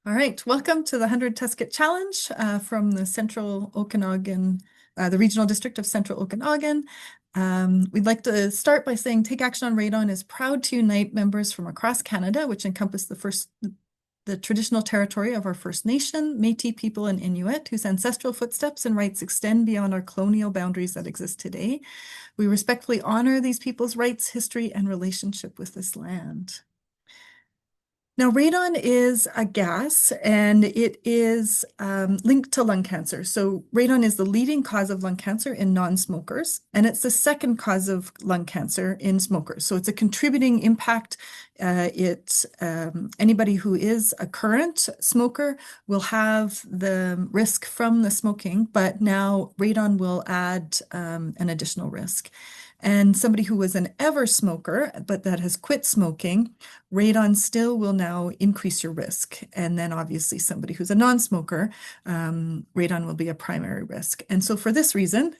All right, welcome to the 100 Test Kit Challenge from the Central Okanagan, the Regional District of Central Okanagan. We'd like to start by saying Take Action on Radon is proud to unite members from across Canada, which encompass the traditional territory of our First Nation, Métis people, and Inuit, whose ancestral footsteps and rights extend beyond our colonial boundaries that exist today. We respectfully honor these people's rights, history, and relationship with this land. Now, radon is a gas and it is linked to lung cancer. So radon is the leading cause of lung cancer in non-smokers, and it's the second cause of lung cancer in smokers. So it's a contributing impact. Anybody who is a current smoker will have the risk from the smoking, but now radon will add an additional risk. And somebody who was an ever smoker, but that has quit smoking, radon still will now increase your risk. And then obviously somebody who's a non-smoker, radon will be a primary risk. And so for this reason,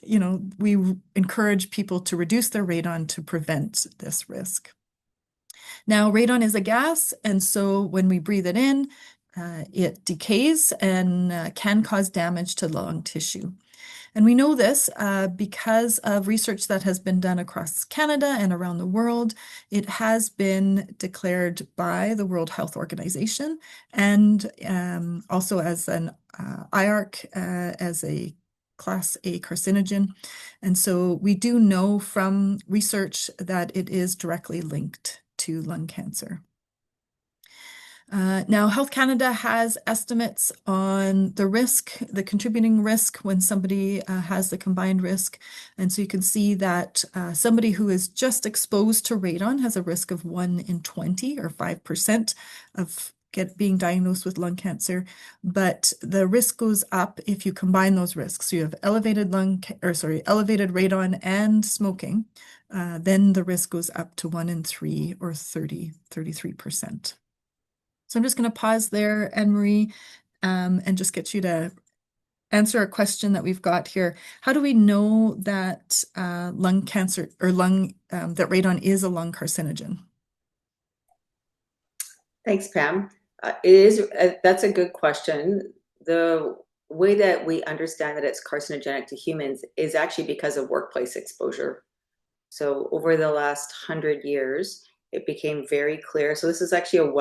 we encourage people to reduce their radon to prevent this risk. Now, radon is a gas, and so when we breathe it in, it decays and can cause damage to lung tissue. And we know this because of research that has been done across Canada and around the world. It has been declared by the World Health Organization and also as an IARC, as a Class A carcinogen. And so we do know from research that it is directly linked to lung cancer. Now, Health Canada has estimates on the risk, the contributing risk when somebody has the combined risk. And so you can see that somebody who is just exposed to radon has a risk of 1 in 20 or 5% of being diagnosed with lung cancer. But the risk goes up if you combine those risks. So you have elevated elevated radon and smoking, then the risk goes up to 1 in 3 or 33%. So I'm just going to pause there, Anne-Marie, and just get you to answer a question that we've got here. How do we know that lung cancer or that radon is a lung carcinogen? Thanks, Pam. That's a good question. The way that we understand that it's carcinogenic to humans is actually because of workplace exposure. So over the last 100 years, it became very clear. So this is actually a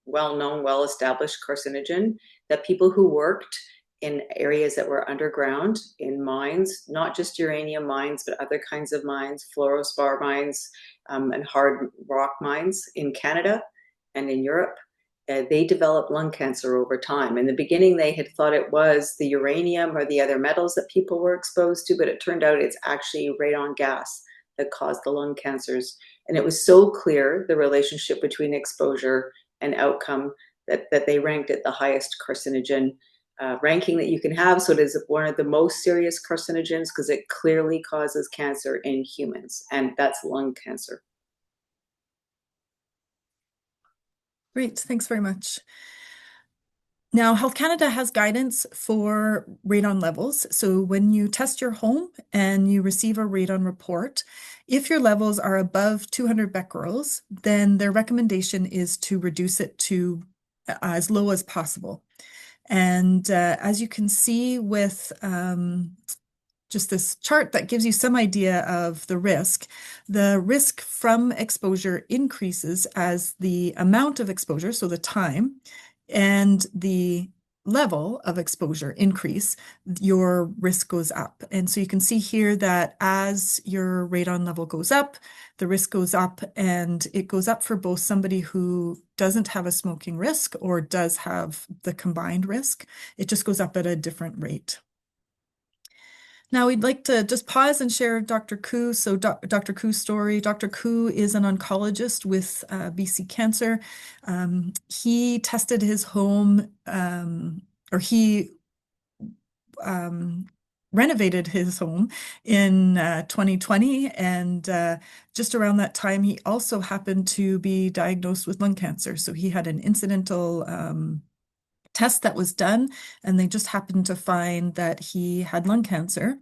well-known, well-established carcinogen that people who worked in areas that were underground in mines, not just uranium mines, but other kinds of mines, fluorspar mines, and hard rock mines in Canada and in Europe, they developed lung cancer over time. In the beginning, they had thought it was the uranium or the other metals that people were exposed to, but it turned out it's actually radon gas that caused the lung cancers. And it was so clear, the relationship between exposure and outcome, that they ranked it the highest carcinogen ranking that you can have. So it is one of the most serious carcinogens because it clearly causes cancer in humans, and that's lung cancer. Great, thanks very much. Now, Health Canada has guidance for radon levels. So when you test your home and you receive a radon report, if your levels are above 200 becquerels, then their recommendation is to reduce it to as low as possible. And as you can see with just this chart that gives you some idea of the risk from exposure increases as the amount of exposure, so the time, and the level of exposure increase, your risk goes up. And so you can see here that as your radon level goes up, the risk goes up, and it goes up for both somebody who doesn't have a smoking risk or does have the combined risk. It just goes up at a different rate. Now we'd like to just pause and share Dr. Koo. So Dr. Koo's story. Dr. Koo is an oncologist with BC Cancer. He tested his home, or he renovated his home in 2020. And just around that time, he also happened to be diagnosed with lung cancer. So he had an incidental test that was done, and they just happened to find that he had lung cancer.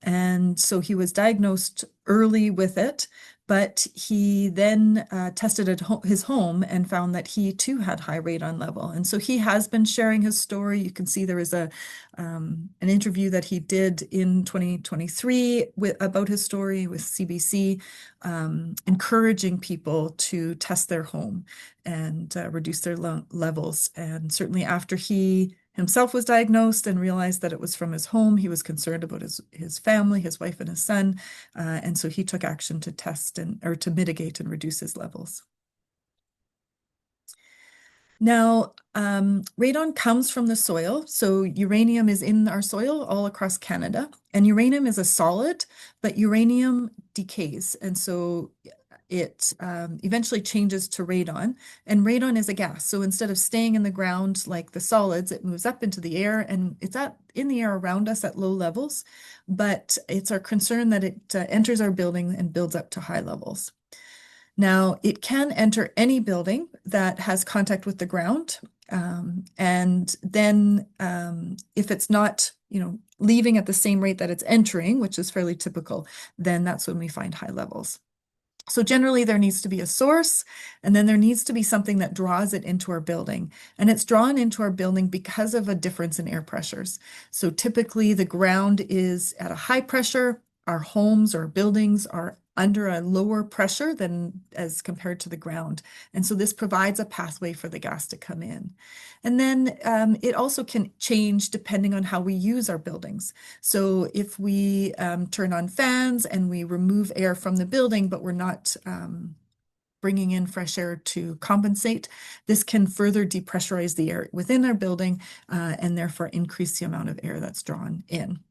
And so he was diagnosed early with it, But he then tested at his home and found that he too had high radon level. And so he has been sharing his story. You can see there is an interview that he did in 2023 about his story with CBC, encouraging people to test their home and reduce their levels. And certainly after he himself was diagnosed and realized that it was from his home, he was concerned about his family, his wife and his son. And so he took action to test or to mitigate and reduce his levels. Now, radon comes from the soil. So uranium is in our soil all across Canada. And uranium is a solid, but uranium decays. And so it eventually changes to radon. And radon is a gas. So instead of staying in the ground like the solids, it moves up into the air and it's in the air around us at low levels. But it's our concern that it enters our building and builds up to high levels. Now, it can enter any building that has contact with the ground. And then if it's not, leaving at the same rate that it's entering, which is fairly typical, then that's when we find high levels. So generally there needs to be a source, and then there needs to be something that draws it into our building. And it's drawn into our building because of a difference in air pressures. So typically the ground is at a high pressure, our homes or buildings are under a lower pressure than as compared to the ground. And so this provides a pathway for the gas to come in. And then it also can change depending on how we use our buildings. So if we turn on fans and we remove air from the building, but we're not bringing in fresh air to compensate, this can further depressurize the air within our building and therefore increase the amount of air that's drawn in.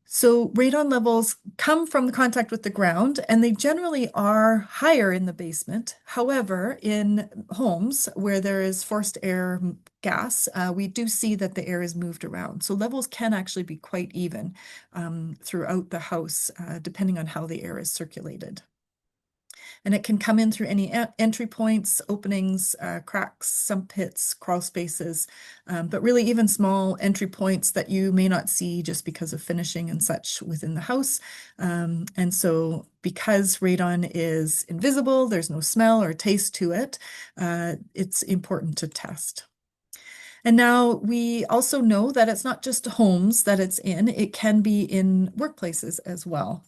So radon levels come from the contact with the ground, and they generally are higher in the basement. However, in homes where there is forced air gas, we do see that the air is moved around. So levels can actually be quite even throughout the house, depending on how the air is circulated. And it can come in through any entry points, openings, cracks, sump pits, crawl spaces, but really even small entry points that you may not see just because of finishing and such within the house. And so because radon is invisible, there's no smell or taste to it, it's important to test. And now we also know that it's not just homes that it's in, it can be in workplaces as well.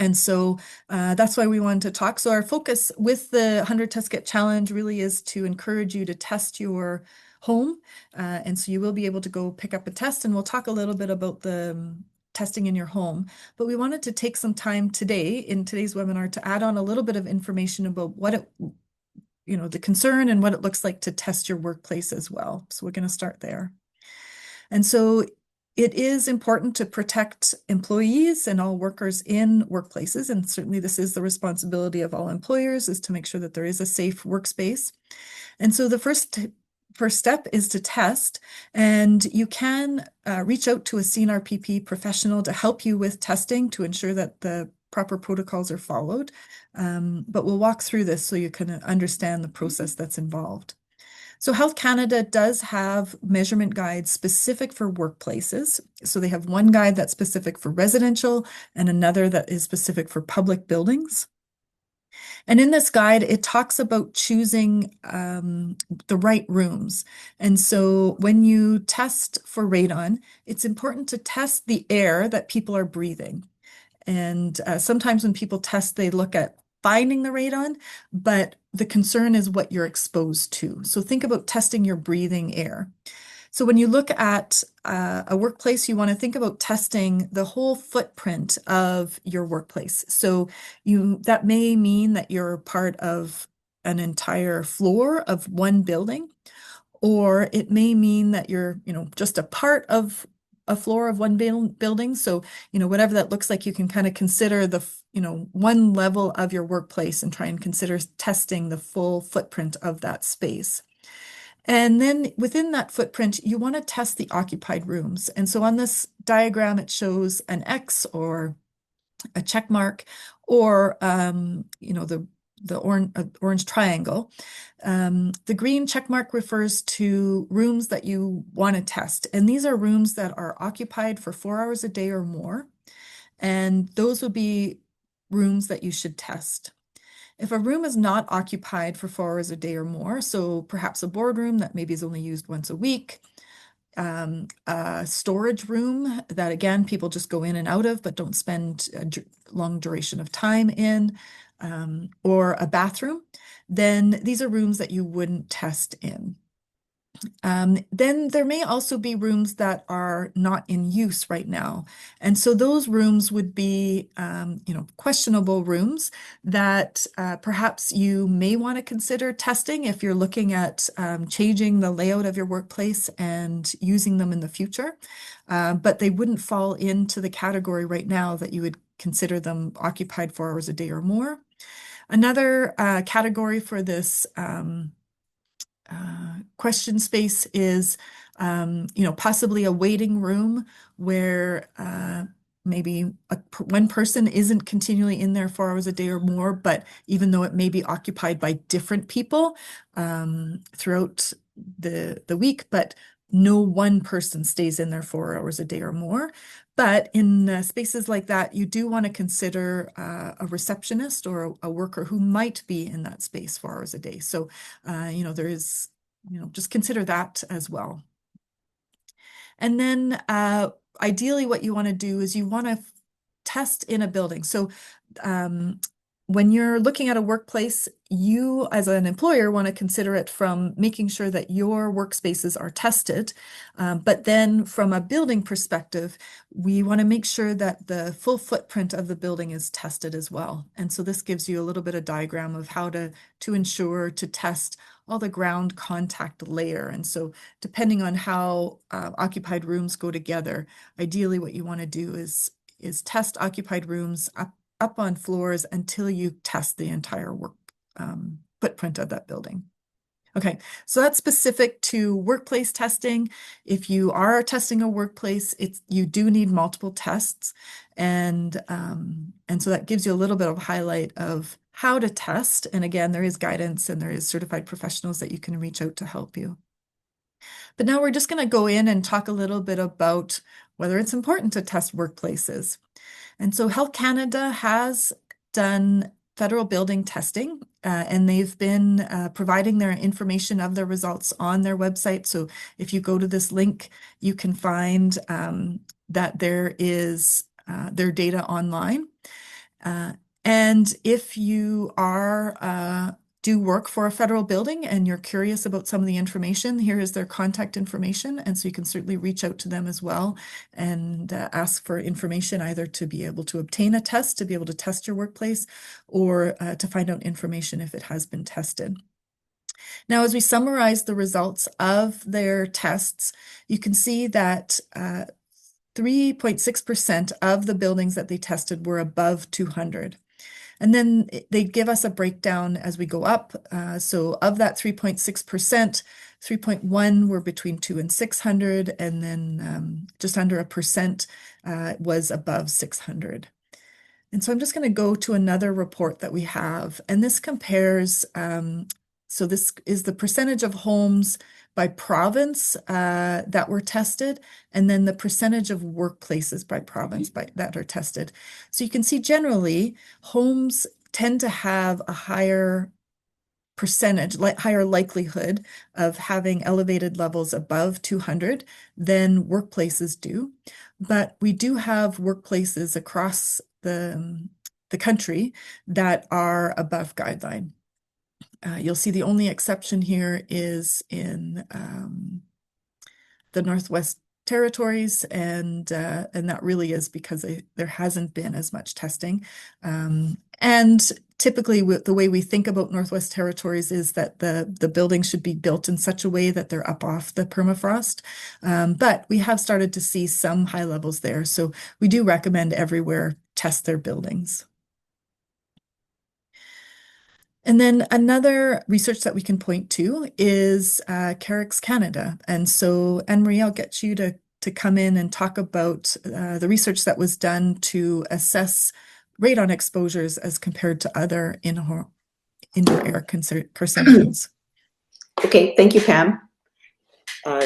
And so that's why we wanted to talk. So our focus with the 100 Test Kit Challenge really is to encourage you to test your home. And so you will be able to go pick up a test, and we'll talk a little bit about the testing in your home. But we wanted to take some time today in today's webinar to add on a little bit of information about the concern and what it looks like to test your workplace as well. So we're going to start there. And so it is important to protect employees and all workers in workplaces. And certainly this is the responsibility of all employers, is to make sure that there is a safe workspace. And so the first step is to test, and you can reach out to a CNRPP professional to help you with testing to ensure that the proper protocols are followed. But we'll walk through this so you can understand the process that's involved. So Health Canada does have measurement guides specific for workplaces. So they have one guide that's specific for residential and another that is specific for public buildings. And in this guide, it talks about choosing the right rooms. And so when you test for radon, it's important to test the air that people are breathing. And sometimes when people test, they look at finding the radon, but the concern is what you're exposed to. So think about testing your breathing air. So when you look at a workplace, you want to think about testing the whole footprint of your workplace. So that may mean that you're part of an entire floor of one building, or it may mean that you're, just a part of a floor of one building. So, whatever that looks like, you can kind of consider the, one level of your workplace and try and consider testing the full footprint of that space. And then within that footprint, you want to test the occupied rooms. And so on this diagram, it shows an X or a check mark, or, the orange triangle. The green check mark refers to rooms that you want to test. And these are rooms that are occupied for 4 hours a day or more. And those would be rooms that you should test. If a room is not occupied for 4 hours a day or more, so perhaps a boardroom that maybe is only used once a week, a storage room that again people just go in and out of but don't spend a long duration of time in, or a bathroom, then these are rooms that you wouldn't test in. Then there may also be rooms that are not in use right now. And so those rooms would be, questionable rooms that perhaps you may want to consider testing if you're looking at changing the layout of your workplace and using them in the future. But they wouldn't fall into the category right now that you would consider them occupied 4 hours a day or more. Another category for this question space is, possibly a waiting room where maybe one person isn't continually in there 4 hours a day or more, but even though it may be occupied by different people throughout the week, but no one person stays in there 4 hours a day or more. But in spaces like that, you do want to consider a receptionist or a worker who might be in that space 4 hours a day. So, there is, just consider that as well. And then ideally what you want to do is you want to test in a building. So when you're looking at a workplace, you as an employer want to consider it from making sure that your workspaces are tested. But then from a building perspective, we want to make sure that the full footprint of the building is tested as well. And so this gives you a little bit of diagram of how to ensure to test all the ground contact layer. And so depending on how occupied rooms go together, ideally what you want to do is test occupied rooms up on floors until you test the entire footprint of that building. Okay, so that's specific to workplace testing. If you are testing a workplace, you do need multiple tests, and so that gives you a little bit of highlight of how to test. And again, there is guidance and there is certified professionals that you can reach out to help you. But now we're just going to go in and talk a little bit about whether it's important to test workplaces. And so Health Canada has done federal building testing, and they've been providing their information of their results on their website. So if you go to this link, you can find that there is their data online. And if you do work for a federal building and you're curious about some of the information, here is their contact information. And so you can certainly reach out to them as well and ask for information, either to be able to obtain a test, to be able to test your workplace, or to find out information if it has been tested. Now, as we summarize the results of their tests, you can see that 3.6% of the buildings that they tested were above 200. And then they give us a breakdown as we go up. So of that 3.6%, 3.1 were between 2 and 600, and then just under 1% was above 600. And so I'm just going to go to another report that we have, and this compares, so this is the percentage of homes by province that were tested, and then the percentage of workplaces by province that are tested. So you can see generally homes tend to have a higher percentage, higher likelihood of having elevated levels above 200 than workplaces do. But we do have workplaces across the country that are above guideline. You'll see the only exception here is in the Northwest Territories, and that really is because there hasn't been as much testing. And typically, the way we think about Northwest Territories is that the buildings should be built in such a way that they're up off the permafrost. But we have started to see some high levels there, so we do recommend everywhere test their buildings. And then another research that we can point to is Carrick's Canada. And so, Anne-Marie, I'll get you to come in and talk about the research that was done to assess radon exposures as compared to other indoor air carcinogens. Okay, thank you, Pam.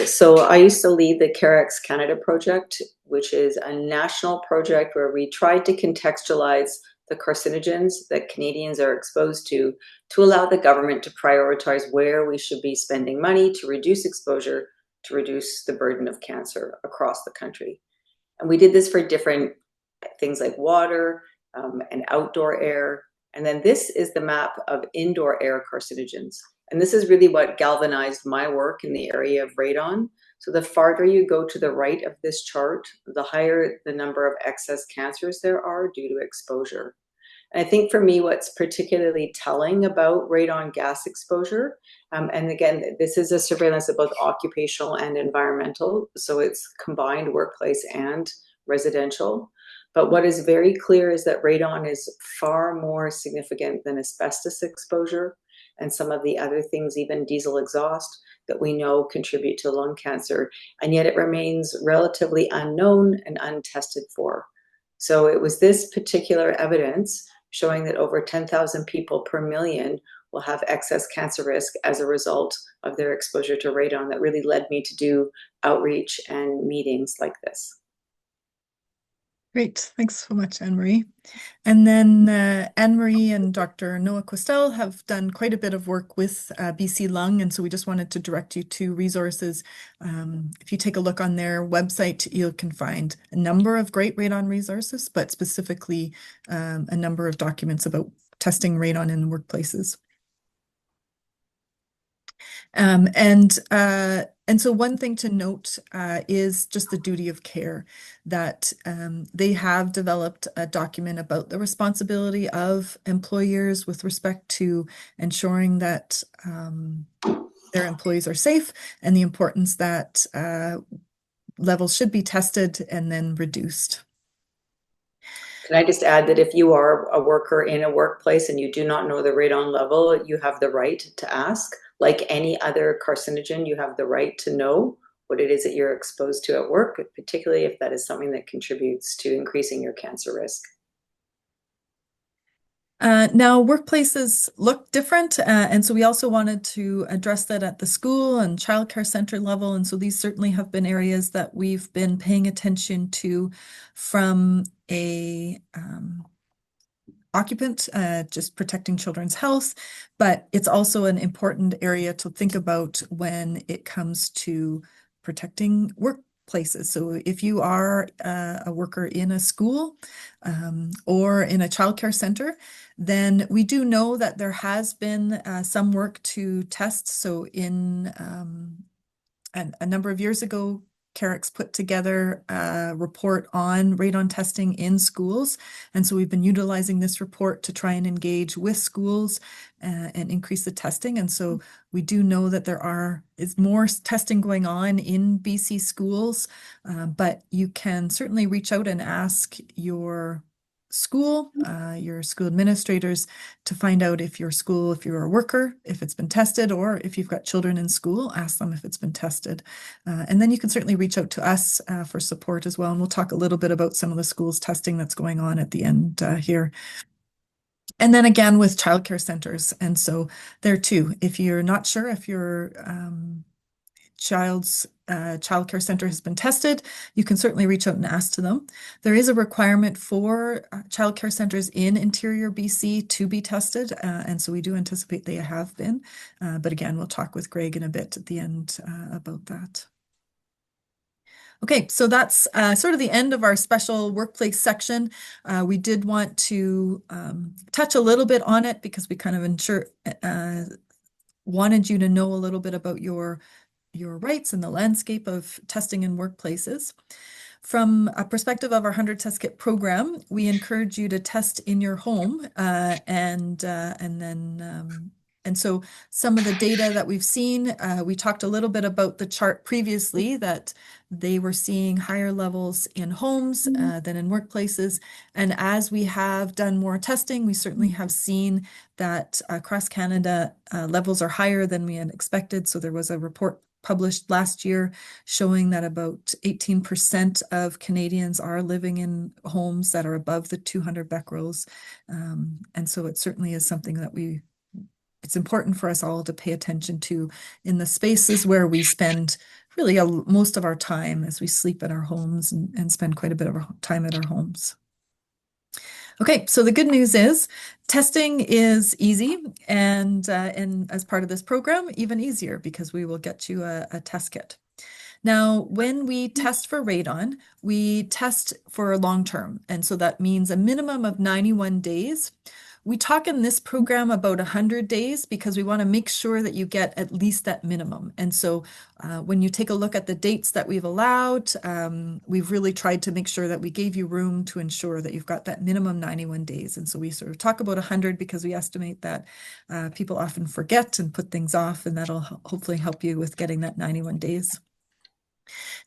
So I used to lead the Carrick's Canada project, which is a national project where we tried to contextualize the carcinogens that Canadians are exposed to allow the government to prioritize where we should be spending money to reduce exposure, to reduce the burden of cancer across the country. And we did this for different things like water and outdoor air. And then this is the map of indoor air carcinogens. And this is really what galvanized my work in the area of radon. So the farther you go to the right of this chart, the higher the number of excess cancers there are due to exposure. And I think for me, what's particularly telling about radon gas exposure, and again, this is a surveillance of both occupational and environmental, so it's combined workplace and residential. But what is very clear is that radon is far more significant than asbestos exposure and some of the other things, even diesel exhaust, that we know contribute to lung cancer. And yet it remains relatively unknown and untested for. So it was this particular evidence showing that over 10,000 people per million will have excess cancer risk as a result of their exposure to radon that really led me to do outreach and meetings like this. Great. Thanks so much, Anne-Marie. And then Anne-Marie and Dr. Noah Questel have done quite a bit of work with BC Lung, and so we just wanted to direct you to resources. If you take a look on their website, you can find a number of great radon resources, but specifically a number of documents about testing radon in workplaces. And so one thing to note is just the duty of care, that they have developed a document about the responsibility of employers with respect to ensuring that their employees are safe, and the importance that levels should be tested and then reduced. Can I just add that if you are a worker in a workplace and you do not know the radon level, you have the right to ask. Like any other carcinogen, you have the right to know what it is that you're exposed to at work, particularly if that is something that contributes to increasing your cancer risk. Now, workplaces look different, and so we also wanted to address that at the school and childcare center level. And so these certainly have been areas that we've been paying attention to from a occupant, just protecting children's health, but it's also an important area to think about when it comes to protecting workplaces. So if you are a worker in a school or in a childcare center, then we do know that there has been some work to test. So in a number of years ago, Carrick's put together a report on radon testing in schools. And so we've been utilizing this report to try and engage with schools and increase the testing. And so we do know that is more testing going on in BC schools, but you can certainly reach out and ask your school administrators to find out if if you're a worker, if it's been tested, or if you've got children in school, ask them if it's been tested. And then you can certainly reach out to us for support as well. And we'll talk a little bit about some of the schools testing that's going on at the end here. And then again with childcare centers. And so there too, if you're not sure if your child's childcare center has been tested, you can certainly reach out and ask to them. There is a requirement for childcare centers in interior BC to be tested, and so we do anticipate they have been. But again, we'll talk with Greg in a bit at the end about that. Okay, so that's sort of the end of our special workplace section. We did want to touch a little bit on it because we kind of wanted you to know a little bit about your rights and the landscape of testing in workplaces. From a perspective of our 100 Test Kit program, we encourage you to test in your home and so some of the data that we've seen, we talked a little bit about the chart previously that they were seeing higher levels in homes than in workplaces. And as we have done more testing, we certainly have seen that across Canada, levels are higher than we had expected. So there was a report published last year showing that about 18% of Canadians are living in homes that are above the 200 becquerels. And so it certainly is something that it's important for us all to pay attention to in the spaces where we spend really most of our time as we sleep at our homes and spend quite a bit of our time at our homes. Okay, so the good news is testing is easy, and as part of this program, even easier because we will get you a test kit. Now, when we test for radon, we test for long term, and so that means a minimum of 91 days. We talk in this program about 100 days because we want to make sure that you get at least that minimum. And so when you take a look at the dates that we've allowed, we've really tried to make sure that we gave you room to ensure that you've got that minimum 91 days. And so we sort of talk about 100 because we estimate that people often forget and put things off, and that'll hopefully help you with getting that 91 days.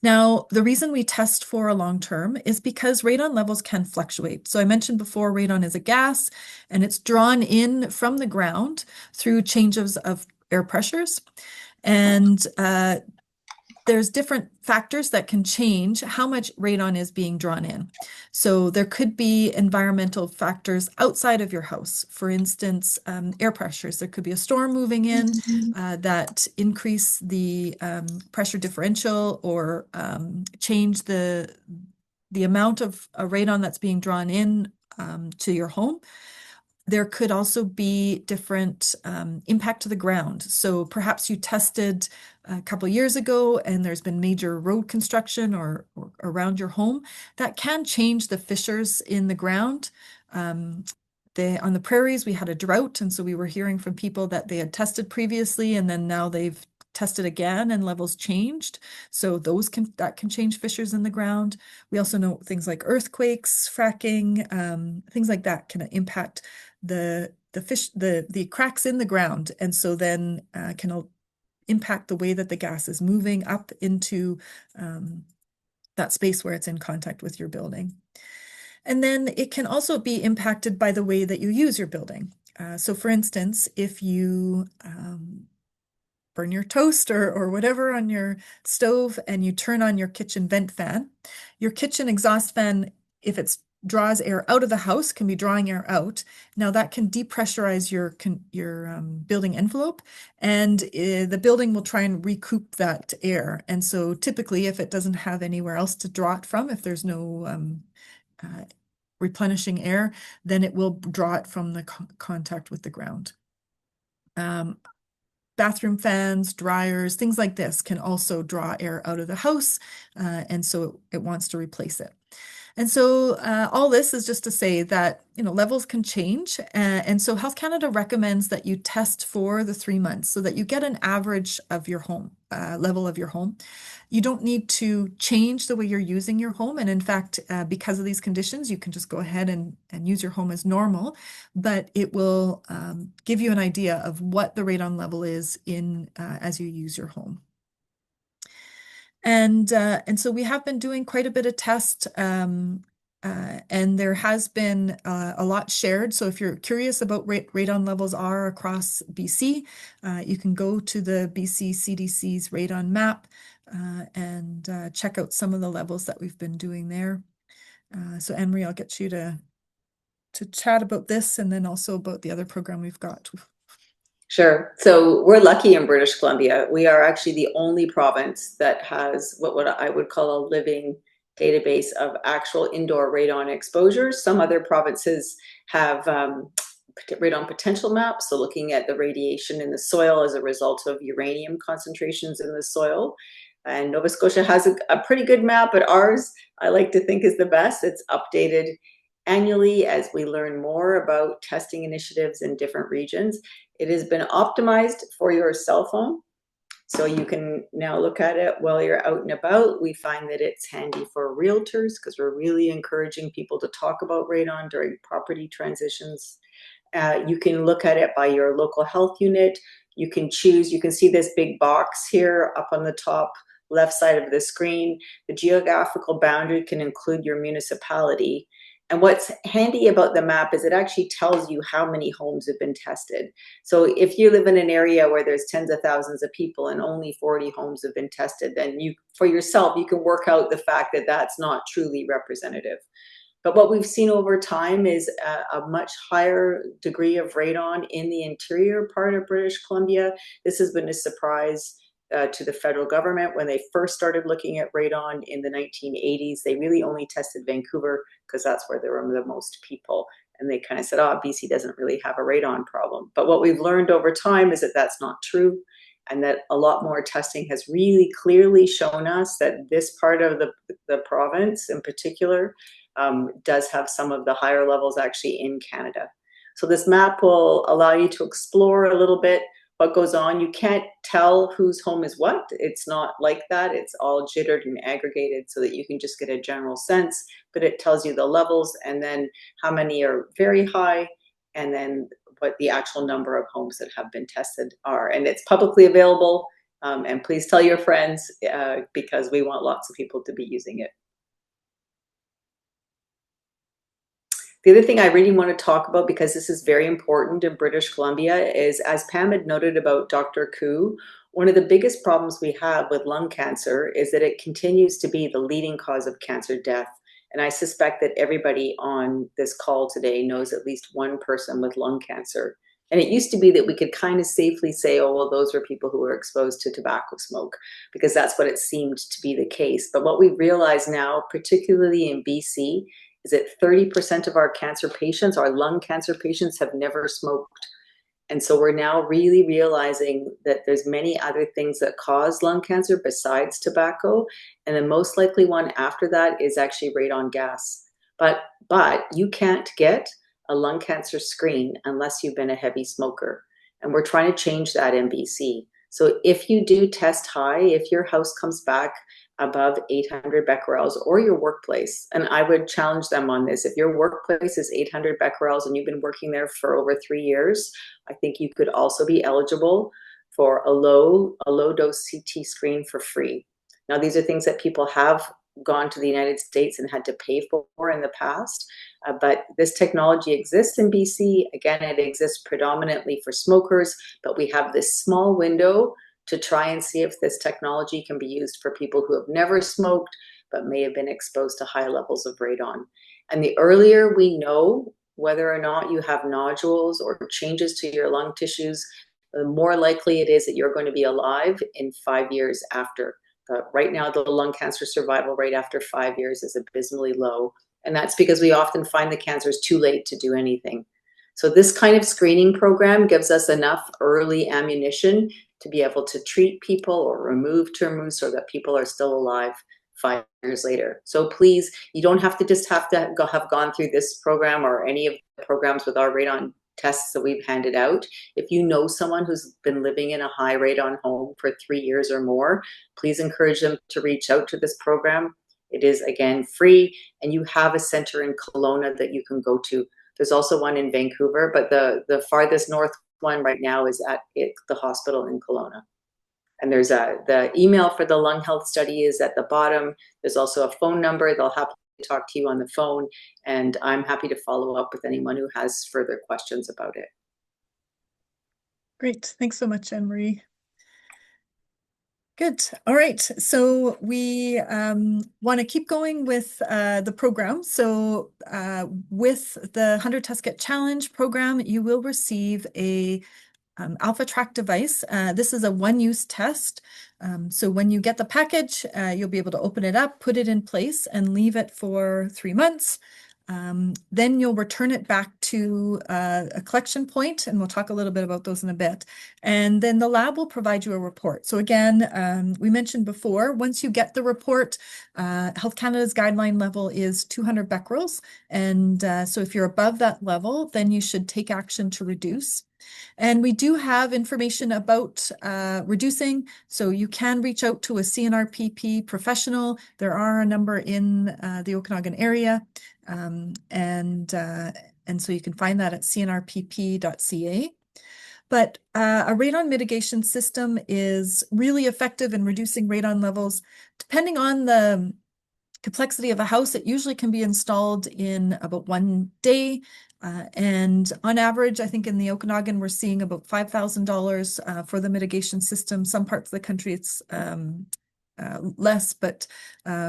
Now, the reason we test for a long term is because radon levels can fluctuate. So I mentioned before, radon is a gas and it's drawn in from the ground through changes of air pressures. And there's different factors that can change how much radon is being drawn in. So there could be environmental factors outside of your house. For instance, air pressures. There could be a storm moving in that increase the pressure differential or change the amount of radon that's being drawn in to your home. There could also be different impact to the ground. So perhaps you tested a couple years ago and there's been major road construction or around your home. That can change the fissures in the ground. On the prairies, we had a drought, and so we were hearing from people that they had tested previously and then now they've tested again and levels changed. So that can change fissures in the ground. We also know things like earthquakes, fracking, things like that can impact the cracks in the ground, and so then can impact the way that the gas is moving up into that space where it's in contact with your building. And then it can also be impacted by the way that you use your building. So for instance, if you burn your toast or whatever on your stove and you turn on your kitchen vent fan, your kitchen exhaust fan, if it draws air out of the house, can be drawing air out. Now that can depressurize your building envelope, and the building will try and recoup that air. And so typically, if it doesn't have anywhere else to draw it from, if there's no replenishing air, then it will draw it from the contact with the ground. Bathroom fans, dryers, things like this can also draw air out of the house, and so it wants to replace it. And so all this is just to say that, levels can change. And so Health Canada recommends that you test for the 3 months so that you get an average of your home, level of your home. You don't need to change the way you're using your home. And in fact, because of these conditions, you can just go ahead and use your home as normal, but it will give you an idea of what the radon level is as you use your home. And so we have been doing quite a bit of test, and there has been a lot shared. So if you're curious about what radon levels are across BC, you can go to the BC CDC's radon map and check out some of the levels that we've been doing there. So Anne-Marie, I'll get you to chat about this and then also about the other program we've got. Sure. So we're lucky in British Columbia. We are actually the only province that has what I would call a living database of actual indoor radon exposures. Some other provinces have radon potential maps, so looking at the radiation in the soil as a result of uranium concentrations in the soil. And Nova Scotia has a pretty good map, but ours, I like to think, is the best. It's updated annually as we learn more about testing initiatives in different regions. It has been optimized for your cell phone, so you can now look at it while you're out and about. We find that it's handy for realtors because we're really encouraging people to talk about radon during property transitions. You can look at it by your local health unit. You can choose, you can see this big box here up on the top left side of the screen. The geographical boundary can include your municipality. And what's handy about the map is it actually tells you how many homes have been tested. So if you live in an area where there's tens of thousands of people and only 40 homes have been tested, then for yourself, you can work out the fact that that's not truly representative. But what we've seen over time is a much higher degree of radon in the interior part of British Columbia. This has been a surprise to the federal government when they first started looking at radon in the 1980s. They really only tested Vancouver because that's where there were the most people. And they kind of said, oh, BC doesn't really have a radon problem. But what we've learned over time is that that's not true, and that a lot more testing has really clearly shown us that this part of the province in particular does have some of the higher levels actually in Canada. So this map will allow you to explore a little bit what goes on. You can't tell whose home is what. It's not like that. It's all jittered and aggregated so that you can just get a general sense, but it tells you the levels and then how many are very high and then what the actual number of homes that have been tested are. And it's publicly available. And please tell your friends because we want lots of people to be using it. The other thing I really want to talk about, because this is very important in British Columbia, is as Pam had noted about Dr. Koo, one of the biggest problems we have with lung cancer is that it continues to be the leading cause of cancer death. And I suspect that everybody on this call today knows at least one person with lung cancer. And it used to be that we could kind of safely say, oh, well, those were people who were exposed to tobacco smoke, because that's what it seemed to be the case. But what we realize now, particularly in BC, is that 30% of our cancer patients, our lung cancer patients, have never smoked. And so we're now really realizing that there's many other things that cause lung cancer besides tobacco. And the most likely one after that is actually radon gas. But you can't get a lung cancer screen unless you've been a heavy smoker. And we're trying to change that in BC. So if you do test high, if your house comes back above 800 becquerels, or your workplace, and I would challenge them on this, if your workplace is 800 becquerels and you've been working there for over 3 years, I think you could also be eligible for a low dose CT screen for free. Now, these are things that people have gone to the United States and had to pay for in the past, but this technology exists in BC. Again, it exists predominantly for smokers, but we have this small window to try and see if this technology can be used for people who have never smoked but may have been exposed to high levels of radon. And the earlier we know whether or not you have nodules or changes to your lung tissues, the more likely it is that you're going to be alive in 5 years after. Right now, the lung cancer survival rate after 5 years is abysmally low. And that's because we often find the cancer is too late to do anything. So this kind of screening program gives us enough early ammunition to be able to treat people or remove tumors so that people are still alive 5 years later. So please, you don't have to just have gone through this program or any of the programs with our radon tests that we've handed out. If you know someone who's been living in a high radon home for 3 years or more, please encourage them to reach out to this program. It is, again, free, and you have a center in Kelowna that you can go to. There's also one in Vancouver, but the farthest north one right now is at the hospital in Kelowna. And there's the email for the lung health study is at the bottom. There's also a phone number. They'll happily talk to you on the phone, and I'm happy to follow up with anyone who has further questions about it. Great. Thanks so much, Anne-Marie. Good. All right. So we want to keep going with the program. So with the 100 Test Kit Challenge program, you will receive a Alpha Track device. This is a one-use test. So when you get the package, you'll be able to open it up, put it in place, and leave it for 3 months. Then you'll return it back to a collection point, and we'll talk a little bit about those in a bit. And then the lab will provide you a report. So again, we mentioned before, once you get the report, Health Canada's guideline level is 200 becquerels. And so if you're above that level, then you should take action to reduce. And we do have information about reducing, so you can reach out to a CNRPP professional. There are a number in the Okanagan area, and so you can find that at cnrpp.ca. But a radon mitigation system is really effective in reducing radon levels. Depending on the complexity of a house, it usually can be installed in about 1 day. And on average, I think in the Okanagan, we're seeing about $5,000 for the mitigation system. Some parts of the country, it's less, but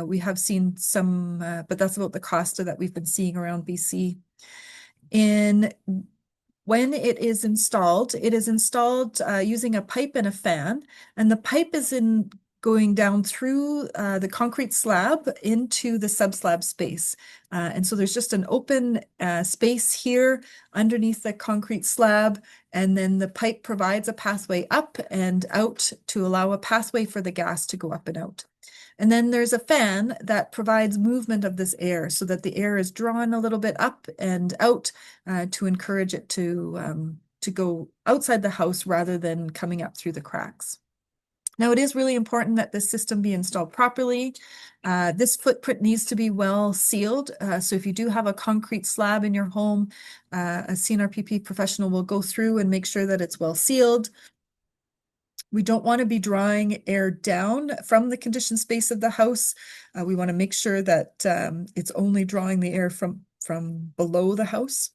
we have seen some, but that's about the cost that we've been seeing around BC. In When it is installed using a pipe and a fan, and the pipe is in going down through the concrete slab into the subslab space. And so there's just an open space here underneath the concrete slab, and then the pipe provides a pathway up and out to allow a pathway for the gas to go up and out. And then there's a fan that provides movement of this air so that the air is drawn a little bit up and out to encourage it to go outside the house rather than coming up through the cracks. Now, it is really important that this system be installed properly. This footprint needs to be well sealed. So if you do have a concrete slab in your home, a CNRPP professional will go through and make sure that it's well sealed. We don't want to be drawing air down from the conditioned space of the house. We want to make sure that it's only drawing the air from below the house.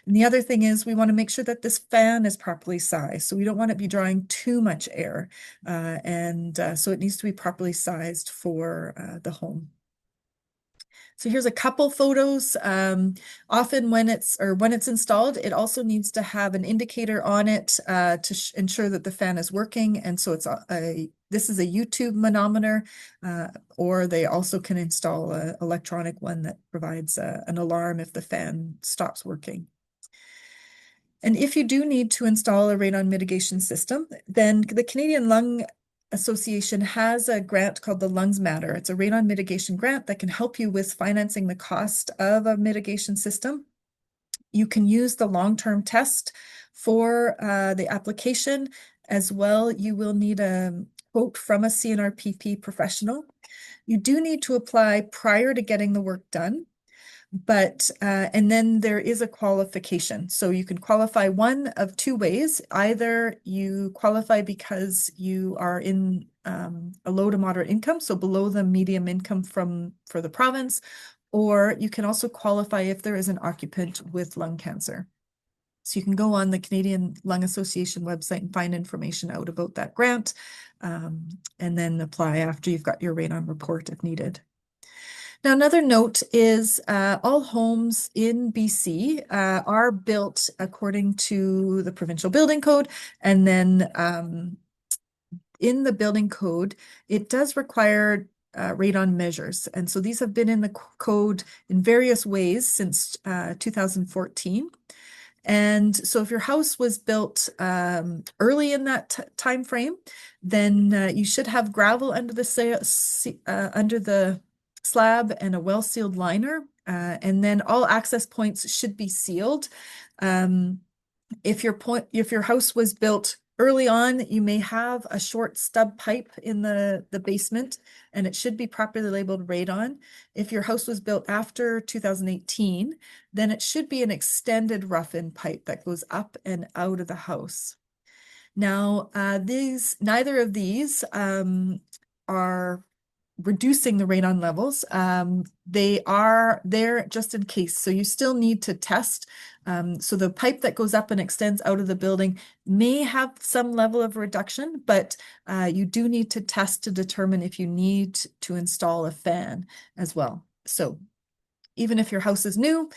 And the other thing is we want to make sure that this fan is properly sized. So we don't want to be drawing too much air. So it needs to be properly sized for the home. So here's a couple photos. Often when it's installed, it also needs to have an indicator on it to ensure that the fan is working. And so this is a YouTube manometer, or they also can install an electronic one that provides an alarm if the fan stops working. And if you do need to install a radon mitigation system, then the Canadian Lung Association has a grant called the Lungs Matter. It's a radon mitigation grant that can help you with financing the cost of a mitigation system. You can use the long-term test for the application as well. You will need a quote from a CNRPP professional. You do need to apply prior to getting the work done. And then there is a qualification. So you can qualify one of two ways. Either you qualify because you are in a low to moderate income, so below the medium income for the province, or you can also qualify if there is an occupant with lung cancer. So you can go on the Canadian Lung Association website and find information out about that grant, and then apply after you've got your radon report if needed. Now, another note is all homes in BC are built according to the provincial building code. And then in the building code, it does require radon measures. And so these have been in the code in various ways since 2014. And so if your house was built early in that time frame, then you should have gravel under the slab and a well-sealed liner. And then all access points should be sealed. If your house was built early on, you may have a short stub pipe in the basement, and it should be properly labeled radon. If your house was built after 2018, then it should be an extended rough-in pipe that goes up and out of the house. Now, neither of these are reducing the radon levels. They are there just in case. So you still need to test. So the pipe that goes up and extends out of the building may have some level of reduction, but you do need to test to determine if you need to install a fan as well. So even if your house is new,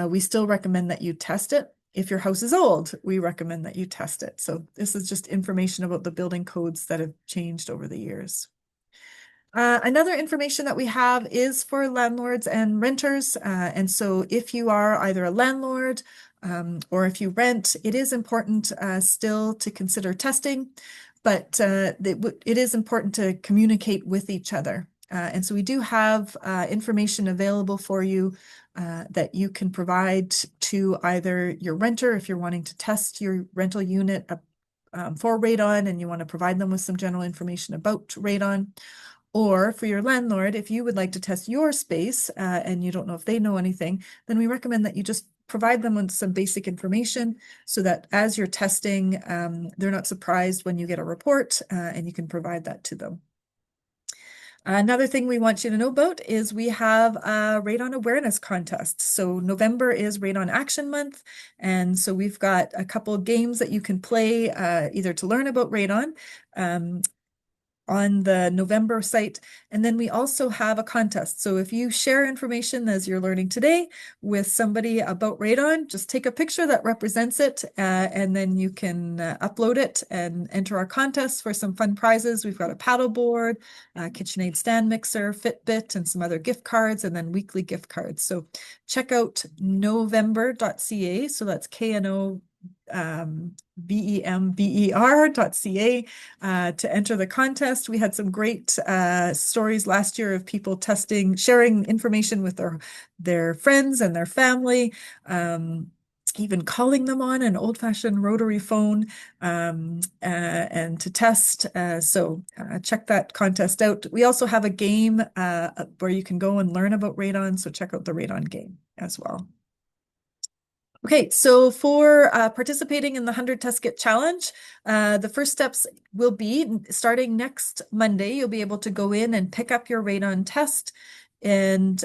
we still recommend that you test it. If your house is old, we recommend that you test it. So this is just information about the building codes that have changed over the years. Another information that we have is for landlords and renters. And so if you are either a landlord or if you rent, it is important still to consider testing, but it is important to communicate with each other. And so we do have information available for you that you can provide to either your renter if you're wanting to test your rental unit for radon and you want to provide them with some general information about radon. Or for your landlord, if you would like to test your space and you don't know if they know anything, then we recommend that you just provide them with some basic information so that as you're testing, they're not surprised when you get a report and you can provide that to them. Another thing we want you to know about is we have a radon awareness contest. So November is Radon Action Month. And so we've got a couple of games that you can play either to learn about radon on the November site. And then we also have a contest. So if you share information as you're learning today with somebody about radon, just take a picture that represents it, and then you can upload it and enter our contest for some fun prizes. We've got a paddle board, a KitchenAid stand mixer, Fitbit, and some other gift cards, and then weekly gift cards. So check out november.ca. So that's KNO BEMBER.ca to enter the contest. We had some great stories last year of people testing, sharing information with their friends and their family, even calling them on an old-fashioned rotary phone and to test. So check that contest out. We also have a game where you can go and learn about radon. So check out the radon game as well. Okay, so for participating in the 100 Test Kit Challenge, the first steps will be starting next Monday, you'll be able to go in and pick up your radon test, and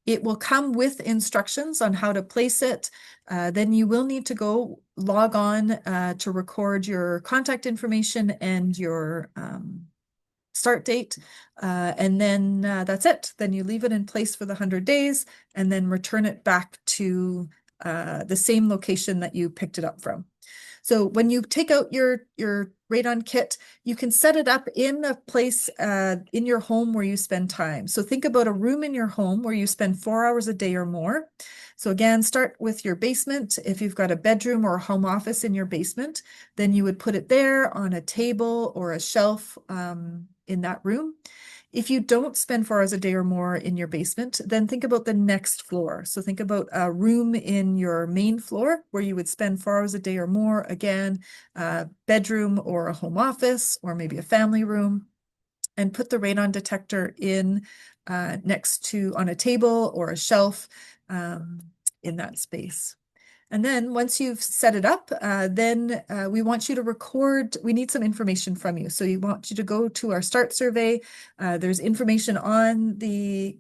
it will come with instructions on how to place it. Then you will need to go log on to record your contact information and your start date. And then that's it. Then you leave it in place for the 100 days and then return it back to the same location that you picked it up from. So when you take out your radon kit, you can set it up in a place in your home where you spend time. So think about a room in your home where you spend 4 hours a day or more. So again, start with your basement. If you've got a bedroom or a home office in your basement, then you would put it there on a table or a shelf in that room. If you don't spend 4 hours a day or more in your basement, then think about the next floor. So think about a room in your main floor where you would spend 4 hours a day or more. Again, a bedroom or a home office or maybe a family room, and put the radon detector in next to on a table or a shelf in that space. And then once you've set it up, then we want you to record, we need some information from you. So we want you to go to our start survey. There's information on the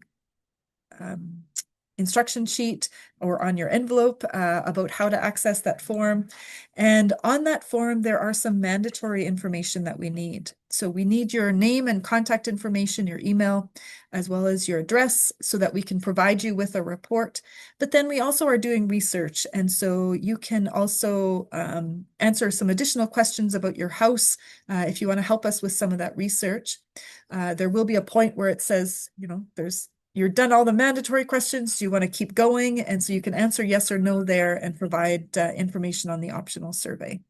instruction sheet or on your envelope about how to access that form. And on that form, there are some mandatory information that we need. So we need your name and contact information, your email, as well as your address so that we can provide you with a report. But then we also are doing research. And so you can also answer some additional questions about your house if you want to help us with some of that research. There will be a point where it says, you're done all the mandatory questions. Do you want to keep going? And so you can answer yes or no there and provide information on the optional survey.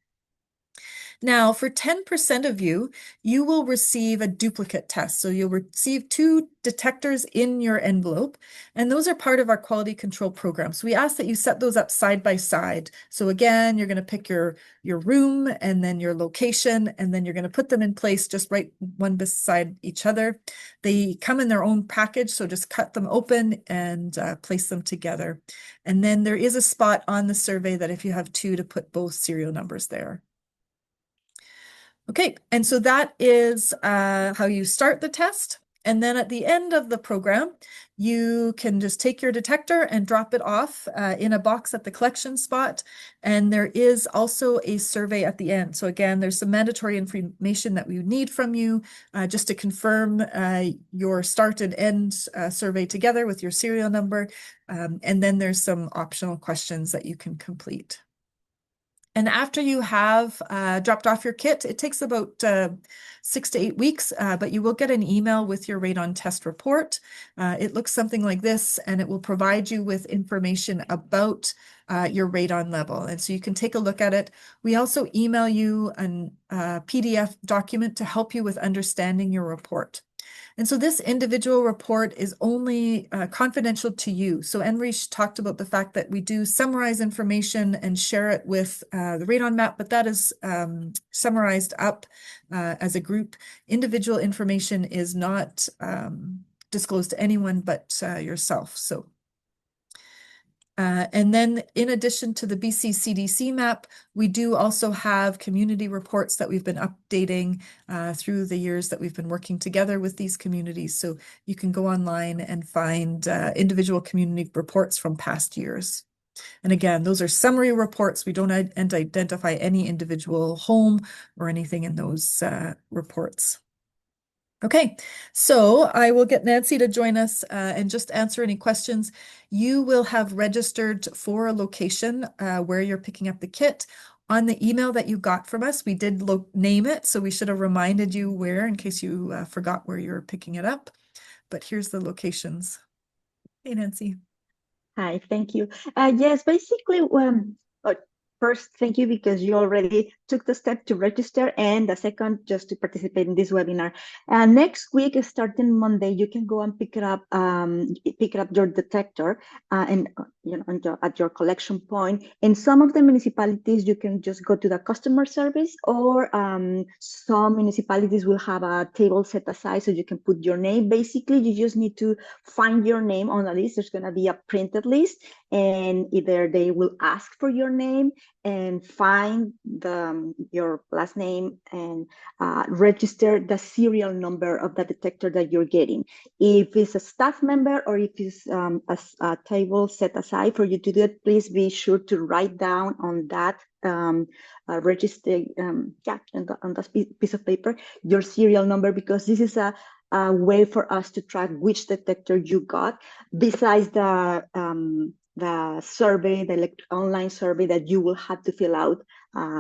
Now, for 10% of you, you will receive a duplicate test. So you'll receive 2 detectors in your envelope, and those are part of our quality control program. So we ask that you set those up side by side. So again, you're going to pick your room and then your location, and then you're going to put them in place just right one beside each other. They come in their own package, so just cut them open and place them together. And then there is a spot on the survey that if you have 2 to put both serial numbers there. Okay, and so that is how you start the test. And then at the end of the program, you can just take your detector and drop it off in a box at the collection spot. And there is also a survey at the end. So again, there's some mandatory information that we need from you just to confirm your start and end survey together with your serial number. And then there's some optional questions that you can complete. And after you have dropped off your kit, it takes about 6 to 8 weeks, but you will get an email with your radon test report. It looks something like this, and it will provide you with information about your radon level. And so you can take a look at it. We also email you a PDF document to help you with understanding your report. And so this individual report is only confidential to you. So Enrich talked about the fact that we do summarize information and share it with the radon map, but that is summarized up as a group. Individual information is not disclosed to anyone but yourself. So. And then in addition to the BC CDC map, we do also have community reports that we've been updating through the years that we've been working together with these communities. So you can go online and find individual community reports from past years. And again, those are summary reports. We don't identify any individual home or anything in those reports. Okay, so I will get Nancy to join us and just answer any questions. You will have registered for a location where you're picking up the kit. On the email that you got from us, we did name it, so we should have reminded you where in case you forgot where you're picking it up. But here's the locations. Hey, Nancy. Hi, thank you. Yes, basically, uh, first, thank you because you already took the step to register, and the second, just to participate in this webinar. Next week, starting Monday, you can go and pick up your detector, and at your collection point. In some of the municipalities, you can just go to the customer service, or some municipalities will have a table set aside so you can put your name. Basically, you just need to find your name on a list. There's going to be a printed list, and either they will ask for your name and find your last name and register the serial number of the detector that you're getting. If it's a staff member or if it's a table set aside for you to do it, please be sure to write down on that register, on that piece of paper, your serial number, because this is a way for us to track which detector you got, besides the survey, the online survey that you will have to fill out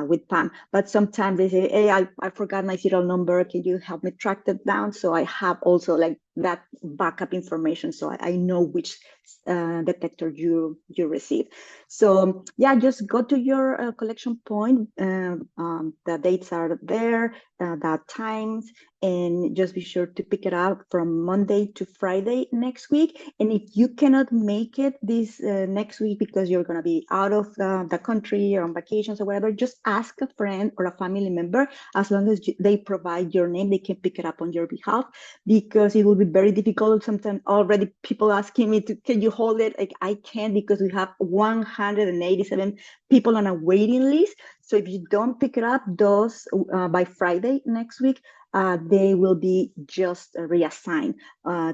with Pam. But sometimes they say, hey, I forgot my serial number. Can you help me track that down? So I have also like that backup information, so I know which detector you receive. So yeah, just go to your collection point. The dates are there, the times, and just be sure to pick it up from Monday to Friday next week. And if you cannot make it this next week because you're going to be out of the country or on vacations or whatever, just ask a friend or a family member. As long as they provide your name, they can pick it up on your behalf, because it will be very difficult. Sometimes already people asking me can you hold it? Like, I can't, because we have 187 people on a waiting list. So if you don't pick it up those by Friday next week, they will be just reassigned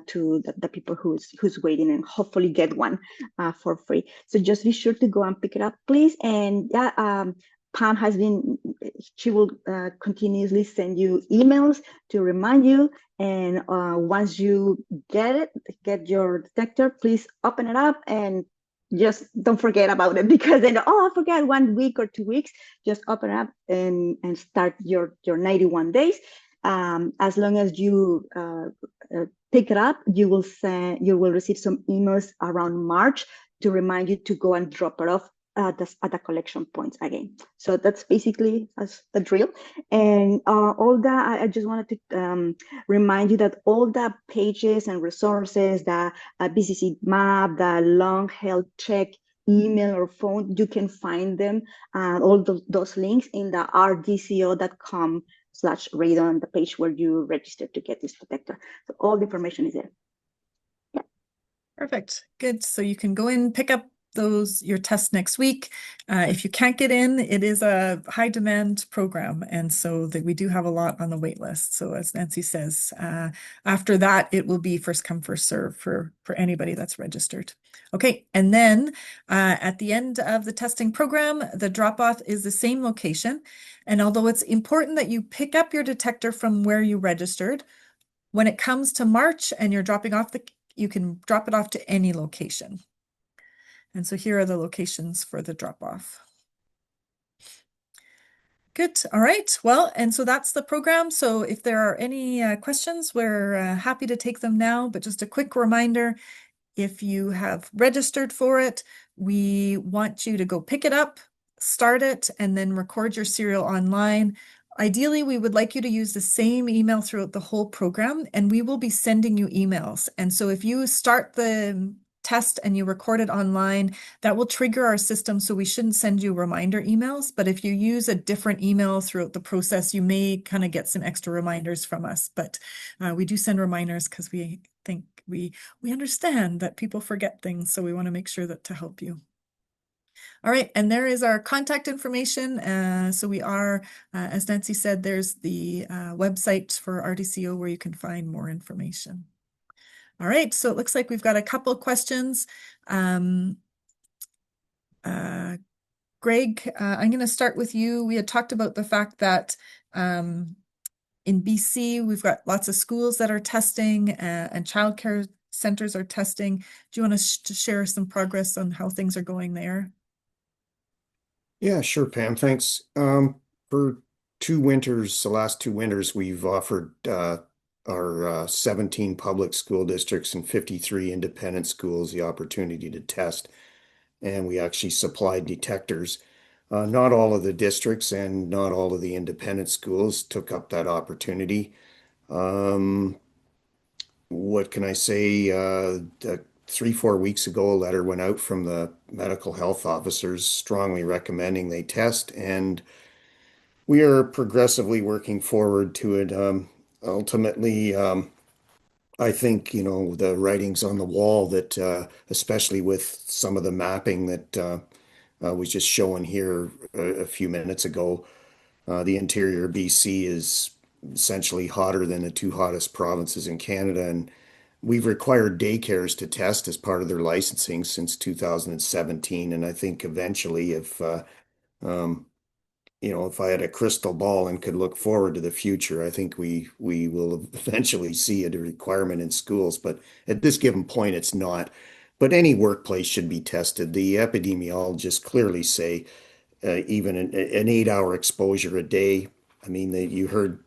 to the people who's waiting, and hopefully get one for free. So just be sure to go and pick it up, please. And yeah, Pam she will continuously send you emails to remind you. And once you get your detector, please open it up and just don't forget about it, because then, oh, I forgot 1 week or 2 weeks. Just open it up and start your 91 days. As long as you pick it up, you will receive some emails around March to remind you to go and drop it off at the collection points again. So that's basically as the drill. And all that, I just wanted to remind you that all the pages and resources, the BCC map, the long health check, email or phone, you can find them, all those links in the rdco.com/radon, the page where you register to get this detector. So all the information is there. Yeah. Perfect. Good. So you can go in, pick up your tests next week. If you can't get in, it is a high demand program. And so that we do have a lot on the wait list. So as Nancy says, after that, it will be first come, first serve for anybody that's registered. Okay. And then at the end of the testing program, the drop off is the same location. And although it's important that you pick up your detector from where you registered, when it comes to March and you're dropping off you can drop it off to any location. And so here are the locations for the drop off. Good. All right. Well, and so that's the program. So if there are any questions, we're happy to take them now. But just a quick reminder, if you have registered for it, we want you to go pick it up, start it, and then record your serial online. Ideally, we would like you to use the same email throughout the whole program, and we will be sending you emails. And so if you start the test and you record it online, that will trigger our system, so we shouldn't send you reminder emails. But if you use a different email throughout the process, you may kind of get some extra reminders from us. But we do send reminders because we think we understand that people forget things, so we want to make sure that to help you. All right, and there is our contact information. So we are, as Nancy said, there's the website for RDCO where you can find more information. All right, so it looks like we've got a couple questions. Greg, I'm going to start with you. We had talked about the fact that In BC, we've got lots of schools that are testing and childcare centers are testing. Do you want to share some progress on how things are going there? Yeah, sure, Pam. Thanks. For the last 2 winters, we've offered our 17 public school districts and 53 independent schools the opportunity to test, and we actually supplied detectors. Not all of the districts and not all of the independent schools took up that opportunity. Um, what can I say? 3, 4 weeks ago, a letter went out from the medical health officers strongly recommending they test, and we are progressively working forward to it. Ultimately, I think, the writing's on the wall that, especially with some of the mapping that was just shown here a few minutes ago, the interior BC is essentially hotter than the two hottest provinces in Canada. And we've required daycares to test as part of their licensing since 2017. And I think eventually, um, if I had a crystal ball and could look forward to the future, I think we will eventually see a requirement in schools. But at this given point, it's not. But any workplace should be tested. The epidemiologists clearly say even an 8 hour exposure a day. I mean, you heard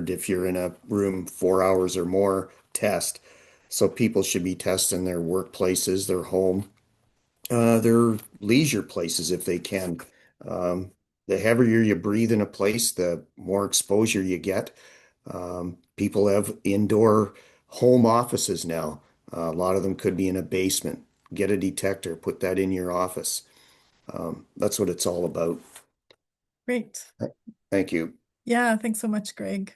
if you're in a room 4 hours or more, test. So people should be testing their workplaces, their home, their leisure places if they can. Um, the heavier you breathe in a place, the more exposure you get. People have indoor home offices now. A lot of them could be in a basement. Get a detector, put that in your office. That's what it's all about. Great. Thank you. Yeah, thanks so much, Greg.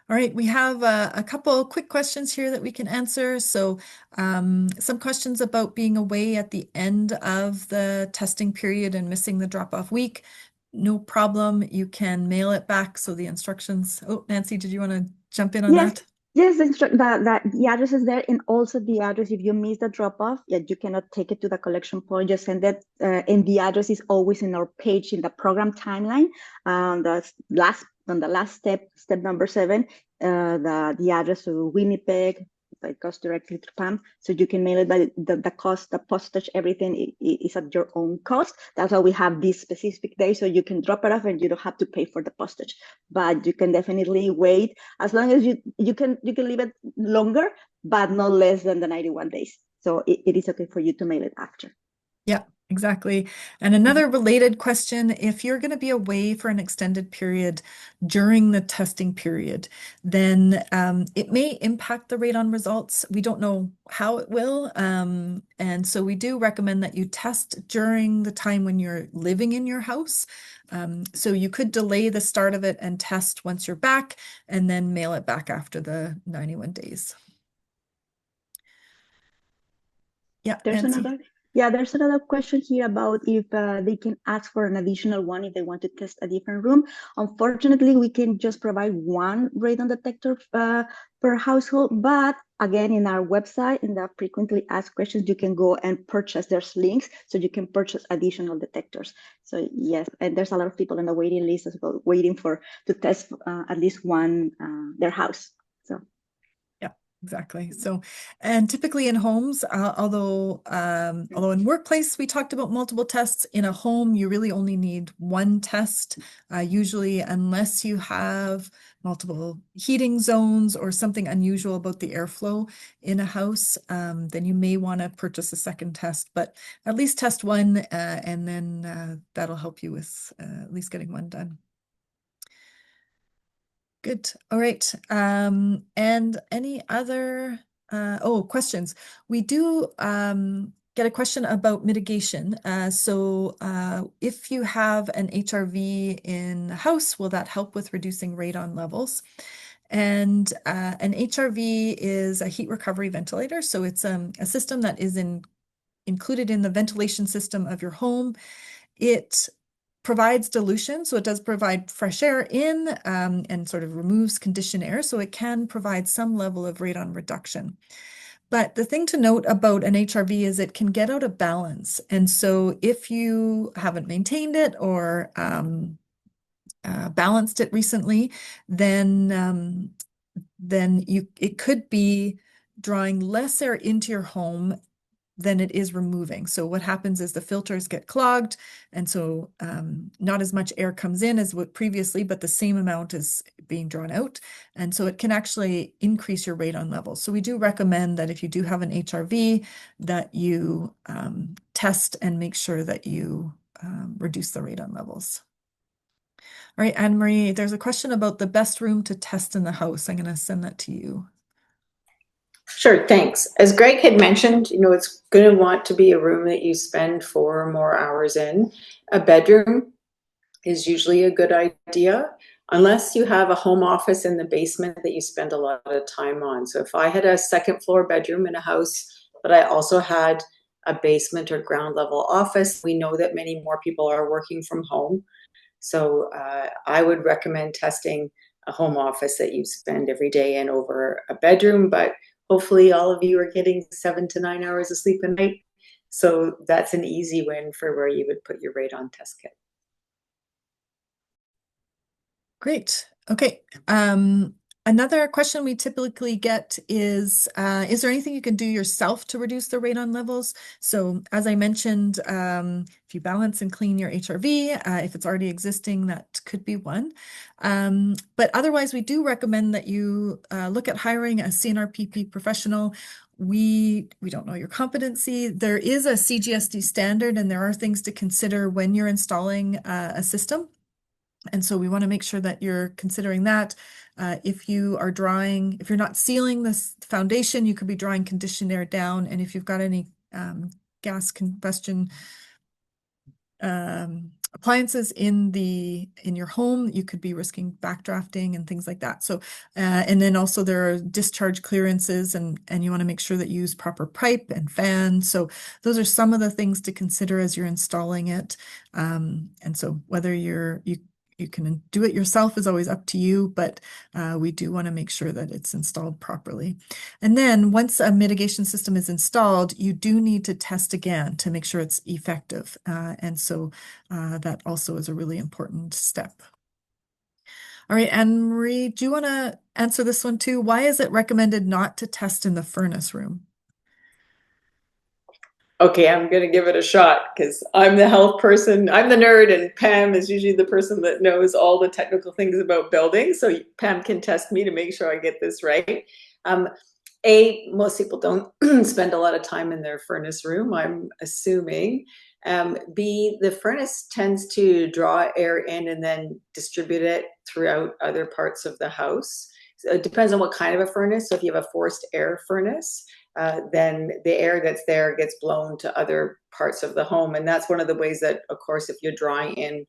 All right, we have a couple quick questions here that we can answer. So some questions about being away at the end of the testing period and missing the drop-off week. No problem. You can mail it back. So the instructions. Oh, Nancy, did you want to jump in on Yes, that? yes, the address is there, and also the address. If you miss the drop off, yeah, you cannot take it to the collection point. Just send it, and the address is always in our page in the program timeline. On the last step number 7, the address to Winnipeg. It goes directly to Pam, so you can mail it. But the cost, the postage, everything is at your own cost. That's why we have this specific day, so you can drop it off and you don't have to pay for the postage. But you can definitely wait as long as you can leave it longer, but not less than the 91 days. So it is okay for you to mail it after. Yeah, exactly. And another related question, if you're going to be away for an extended period during the testing period, then it may impact the radon results. We don't know how it will. And so we do recommend that you test during the time when you're living in your house. So you could delay the start of it and test once you're back and then mail it back after the 91 days. Yeah, There's Nancy. another, yeah, there's another question here about if they can ask for an additional one if they want to test a different room. Unfortunately, we can just provide one radon detector per household, but again, in our website, in the frequently asked questions, you can go and purchase. There's links, so you can purchase additional detectors. So yes, and there's a lot of people on the waiting list as well, waiting to test at least one their house. So. Exactly. So, and typically in homes, although in workplace we talked about multiple tests, in a home you really only need one test. Usually, unless you have multiple heating zones or something unusual about the airflow in a house, then you may want to purchase a second test. But at least test one, and then that'll help you with at least getting one done. Good. All right. And any other questions? We do get a question about mitigation. If you have an HRV in the house, will that help with reducing radon levels? And an HRV is a heat recovery ventilator. So it's a system that is included in the ventilation system of your home. It provides dilution, so it does provide fresh air in and sort of removes conditioned air, so it can provide some level of radon reduction. But the thing to note about an HRV is it can get out of balance. And so if you haven't maintained it or balanced it recently, then it could be drawing less air into your home than it is removing. So what happens is the filters get clogged, and so not as much air comes in as what previously, but the same amount is being drawn out. And so it can actually increase your radon levels. So we do recommend that if you do have an HRV, that you test and make sure that you reduce the radon levels. All right, Anne Marie, there's a question about the best room to test in the house. I'm going to send that to you. Sure, thanks. As Greg had mentioned, it's going to want to be a room that you spend 4 or more hours in. A bedroom is usually a good idea, unless you have a home office in the basement that you spend a lot of time on. So if I had a second floor bedroom in a house, but I also had a basement or ground level office, we know that many more people are working from home. So I would recommend testing a home office that you spend every day in over a bedroom, but hopefully all of you are getting 7 to 9 hours of sleep a night. So that's an easy win for where you would put your radon test kit. Great. Okay. Another question we typically get is there anything you can do yourself to reduce the radon levels? So as I mentioned, if you balance and clean your HRV, if it's already existing, that could be one. But otherwise, we do recommend that you look at hiring a CNRPP professional. We don't know your competency. There is a CGSD standard, and there are things to consider when you're installing a system. And so we want to make sure that you're considering that. If you're not sealing this foundation, you could be drawing conditioned air down. And if you've got any gas combustion appliances in your home, you could be risking backdrafting and things like that. So, and then also there are discharge clearances, and you want to make sure that you use proper pipe and fan. So those are some of the things to consider as you're installing it. And so whether you can do it yourself is always up to you, but we do want to make sure that it's installed properly. And then once a mitigation system is installed, you do need to test again to make sure it's effective. And so that also is a really important step. All right, Anne Marie, do you want to answer this one too? Why is it recommended not to test in the furnace room? Okay, I'm going to give it a shot because I'm the health person. I'm the nerd, and Pam is usually the person that knows all the technical things about building. So Pam can test me to make sure I get this right. Most people don't spend a lot of time in their furnace room, I'm assuming. B, the furnace tends to draw air in and then distribute it throughout other parts of the house. So it depends on what kind of a furnace. So if you have a forced air furnace, then the air that's there gets blown to other parts of the home. And that's one of the ways that, of course, if you're drawing in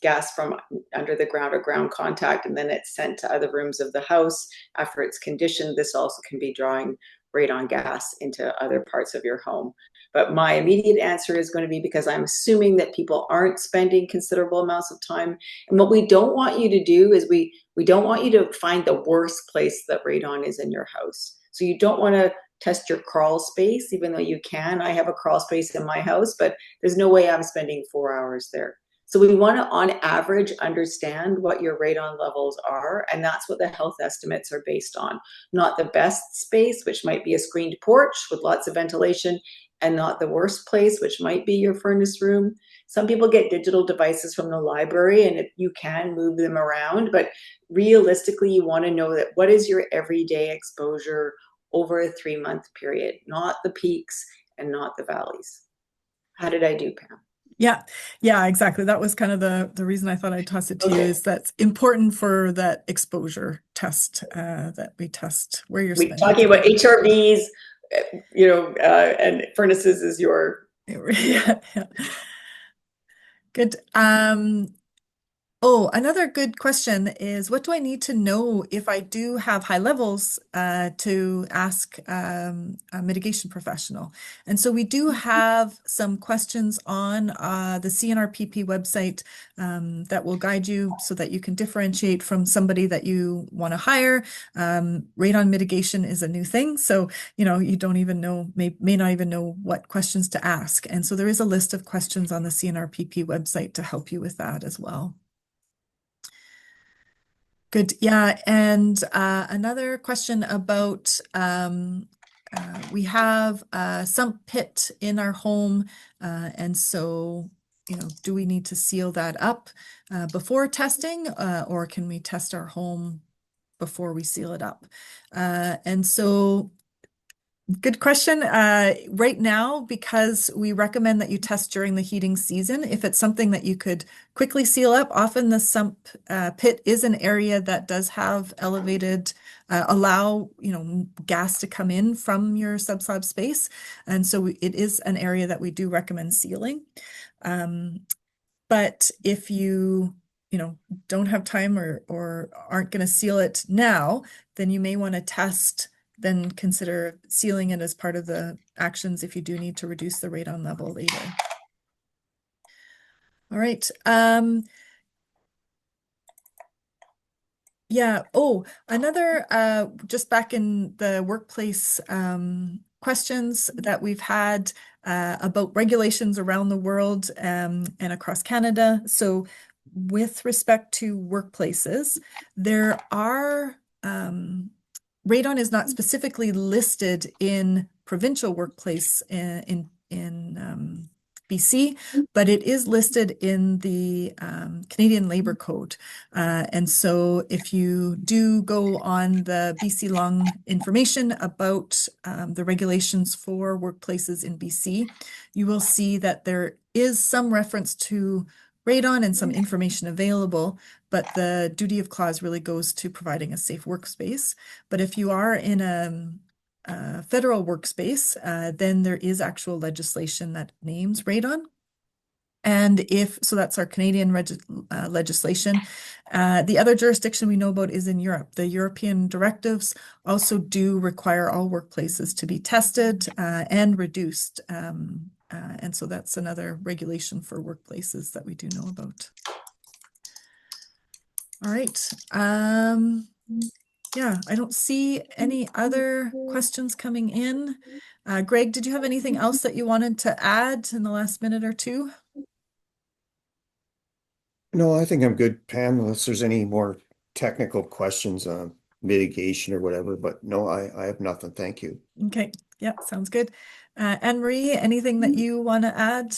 gas from under the ground or ground contact, and then it's sent to other rooms of the house after it's conditioned, this also can be drawing radon gas into other parts of your home. But my immediate answer is going to be because I'm assuming that people aren't spending considerable amounts of time. And what we don't want you to do is we don't want you to find the worst place that radon is in your house. So you don't want to test your crawl space, even though you can. I have a crawl space in my house, but there's no way I'm spending 4 hours there. So we want to, on average, understand what your radon levels are, and that's what the health estimates are based on. Not the best space, which might be a screened porch with lots of ventilation, and not the worst place, which might be your furnace room. Some people get digital devices from the library, and you can move them around, but realistically, you want to know that what is your everyday exposure over a 3-month period, not the peaks and not the valleys. How did I do, Pam? Yeah, exactly. That was kind of the reason I thought I'd toss it to you, is that's important for that exposure test, that we test where you're spending. We're talking about HRVs, and furnaces is your. Yeah. Good. Oh, another good question is, what do I need to know if I do have high levels to ask a mitigation professional? And so we do have some questions on the CNRPP website that will guide you so that you can differentiate from somebody that you want to hire. Radon mitigation is a new thing, so you don't even know, may not even know what questions to ask. And so there is a list of questions on the CNRPP website to help you with that as well. Good. Yeah. And another question about we have a sump pit in our home. And so, do we need to seal that up before testing, or can we test our home before we seal it up? And so good question. Right now, because we recommend that you test during the heating season, if it's something that you could quickly seal up, often the sump pit is an area that does have elevated, allow, gas to come in from your subslab space. And so it is an area that we do recommend sealing. But if you don't have time or aren't going to seal it now, then you may want to test, then consider sealing it as part of the actions if you do need to reduce the radon level later. All right. Yeah. Oh, another, just back in the workplace questions that we've had about regulations around the world and across Canada. So with respect to workplaces, there are, radon is not specifically listed in provincial workplace in BC, but it is listed in the Canadian Labor Code. And so if you do go on the BC Long information about the regulations for workplaces in BC, you will see that there is some reference to radon and some information available, but the duty of clause really goes to providing a safe workspace. But if you are in a federal workspace, then there is actual legislation that names radon. And so that's our Canadian legislation. The other jurisdiction we know about is in Europe. The European directives also do require all workplaces to be tested and reduced. And so that's another regulation for workplaces that we do know about. All right. Yeah, I don't see any other questions coming in. Greg, did you have anything else that you wanted to add in the last minute or two? No, I think I'm good, Pam, unless there's any more technical questions on mitigation or whatever, but no, I have nothing. Thank you. Okay, yeah, sounds good. Anne-Marie, anything that you want to add?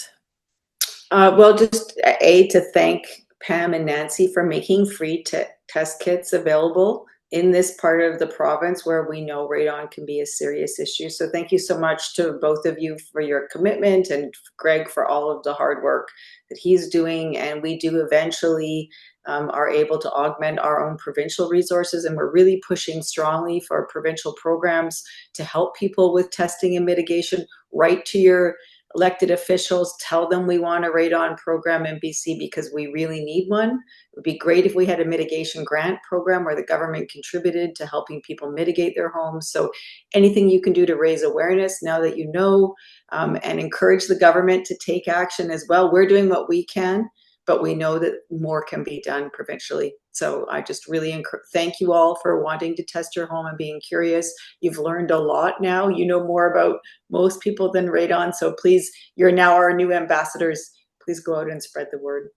Well, just to thank Pam and Nancy for making free test kits available in this part of the province where we know radon can be a serious issue. So thank you so much to both of you for your commitment, and Greg for all of the hard work that he's doing. And we do eventually are able to augment our own provincial resources, and we're really pushing strongly for provincial programs to help people with testing and mitigation. Right to your elected officials, tell them we want a radon program in BC because we really need one. It would be great if we had a mitigation grant program where the government contributed to helping people mitigate their homes. So anything you can do to raise awareness now that you know, and encourage the government to take action as well. We're doing what we can, but we know that more can be done provincially. So I just really thank you all for wanting to test your home and being curious. You've learned a lot now. You know more about most people than radon. So please, you're now our new ambassadors. Please go out and spread the word.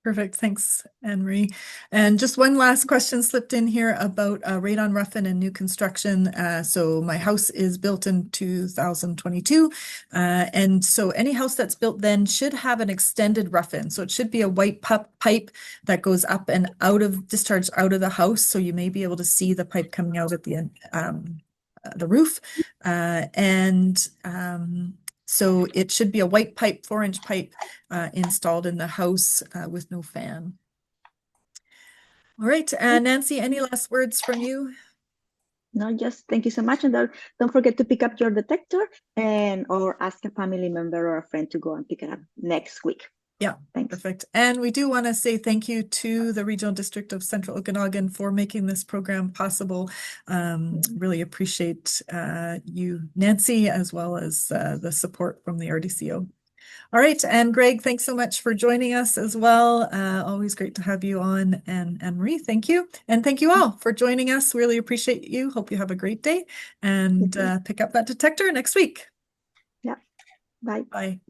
Perfect. Thanks, Anne-Marie. And just one last question slipped in here about radon rough-in and new construction. So my house is built in 2022. And so any house that's built then should have an extended rough-in. So it should be a white pipe that goes up and discharged out of the house. So you may be able to see the pipe coming out at the end, the roof. So it should be a white pipe, 4-inch pipe installed in the house with no fan. All right, Nancy, any last words from you? No, just thank you so much. And don't forget to pick up your detector or ask a family member or a friend to go and pick it up next week. Yeah, thanks. Perfect. And we do want to say thank you to the Regional District of Central Okanagan for making this program possible. Really appreciate you, Nancy, as well as the support from the RDCO. All right, and Greg, thanks so much for joining us as well. Always great to have you on. And Anne-Marie, thank you. And thank you all for joining us. Really appreciate you. Hope you have a great day and pick up that detector next week. Yeah, bye. Bye.